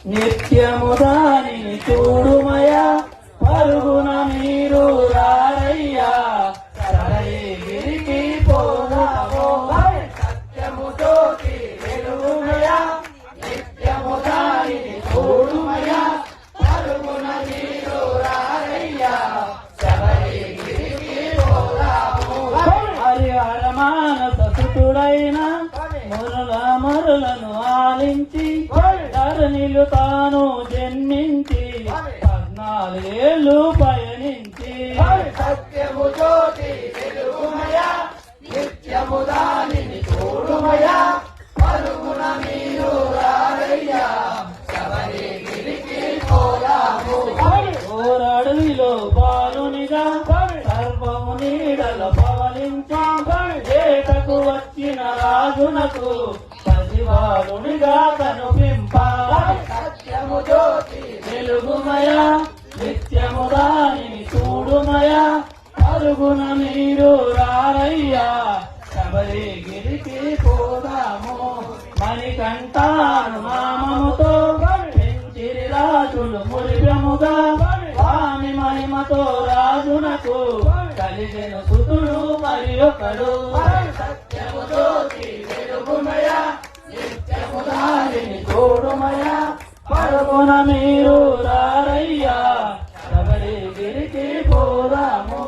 నిత్యము దానిని చూడుమయా పరుగున మీరు రారయ్యా గిరికి పోదాము సత్యము జ్యోతి వెలుగుమయా నిత్యము దానిని చూడుమయా పరుగున మీరు రారయ్యా గిరికి పోదాము హరిహర మానస సుతుడైన మరులను ఆలించి ధరణిలు తాను జన్మించి 14 ఏళ్ళు పయనించి సత్యము జ్యోతి వెలుగుమయా నిత్యము దానిని చూడుమయా పరుగున మీరు రారయ్యా శబరిగిరికి పోదాము ఓరడవిలో బాలునిగా సర్వము నీడల పవలించి ఏటకు వచ్చిన రాజునకు సజీవాలునిగా కనుపింప సత్యము జ్యోతి వెలుగుమయా నిత్యము దానిని చూడుమయా పరుగున మీరు రారయ్యా శబరిగిరికి పోదాము మణికంఠాను నామముతో పెంచిరి రాజులు మురిపెముగా స్వామి మహిమతో రాజునకు కలిగెను సుతుడు మరి ఒకడు సత్యము జ్యోతి వెలుగుమయా నిత్యము దానిని చూడుమయా పరుగున మీరు రారయ్యా శబరిగిరికి పోదాము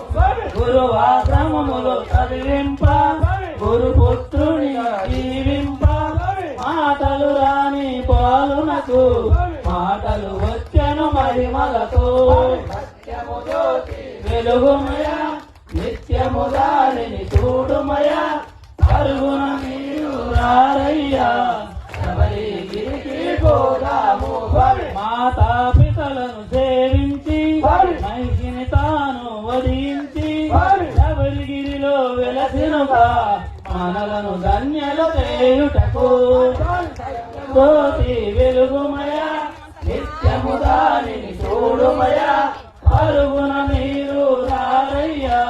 గురువాశ్రమములు చదివింప గురుపుత్రునిగా జీవింప మాటలు రాని పాలునకు మాటలు వచ్చెను మహిమలతో సత్యము జ్యోతి వెలుగుమయా నిత్యము దానిని చూడుమయా పరుగున మీరు రారయ్యా శబరిగిరికి పోదాము మాతా పితలను సేవించి మహిషిని తాను వధించి శబరిగిరిలో వెలసినుగా మనలను ధన్యలు చేయుటకు జ్యోతి వెలుగుమయా నిత్యము దానిని చూడుమయా పరుగున మీరు రారయ్యా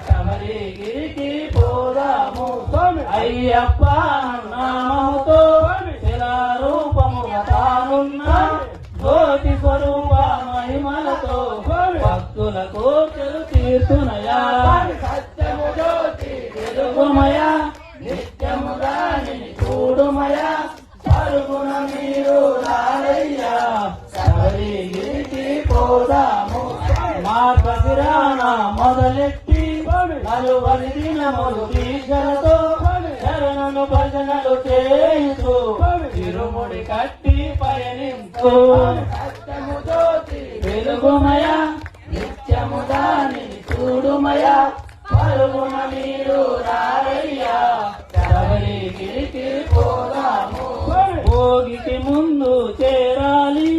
శబరిగిరికి పోదాము అయ్యప్ప నామముతో శిలారూపముగా తానున్న జ్యోతి స్వరూప మహిమలతో భక్తుల కోర్కెలు తీర్చునయా సత్యము జ్యోతి వెలుగుమయా నిత్యము దానిని చూడుమయా పరుగున మీరు రారయ్యా శబరిగిరికి పోదాము మార్గశిరాన మొదలెట్టి 40 దినములు దీక్షలతో శరణను భజనలు చేయుచు తిరుముడి కట్టి పయనించు సత్యము జ్యోతి వెలుగుమయా నిత్యము దానిని చూడుమయా పరుగున మీరు రారయ్యా శబరిగిరికి పోదాము భోగికి ముందు చేరాలి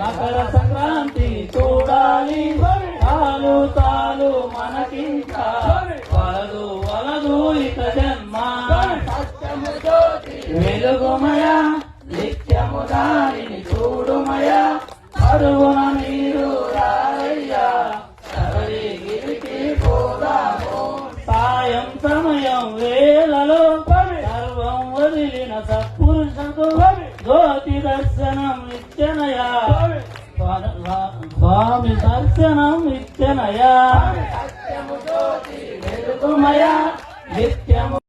మకర సంక్రాంతి చూడాలి తాలు మనకింకా వలదు ఇక జన్మ సత్యము జ్యోతి వెలుగుమయా నిత్యము దానిని చూడుమయా పరుగున మీరు రారయ్యా శబరిగిరికి పోదాము సాయం సమయం వేళలో సర్వం వదిలిన సత్పురుషకు జ్యోతి దర్శనం ఇచ్చనయా స్వామి దర్శనం ఇచ్చనయా సత్యము జ్యోతి వెలుగుమయా నిత్యము